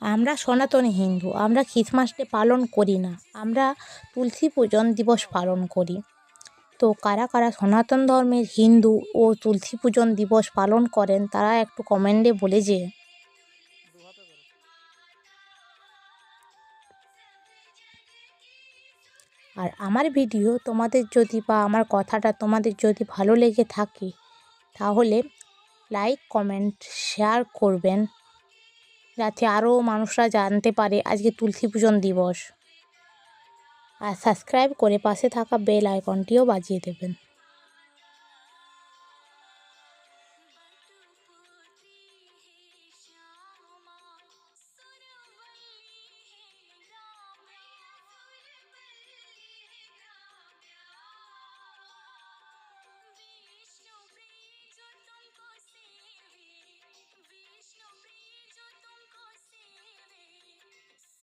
আমরা সনাতনী হিন্দু, আমরা খ্রিসমাস ডে পালন করি না, আমরা তুলসী পূজন দিবস পালন করি। তো কারা কারা সনাতন ধর্মের হিন্দু ও তুলসী পূজন দিবস পালন করেন তারা একটু কমেন্টে বলে যে। আর আমার ভিডিও তোমাদের যদি বা আমার কথাটা তোমাদের যদি ভালো লেগে থাকে তাহলে লাইক কমেন্ট শেয়ার করবেন, যাতে আরও মানুষরা জানতে পারে আজকে তুলসী পূজন দিবস। আর সাবস্ক্রাইব করে পাশে থাকা বেল আইকনটিও বাজিয়ে দেবেন।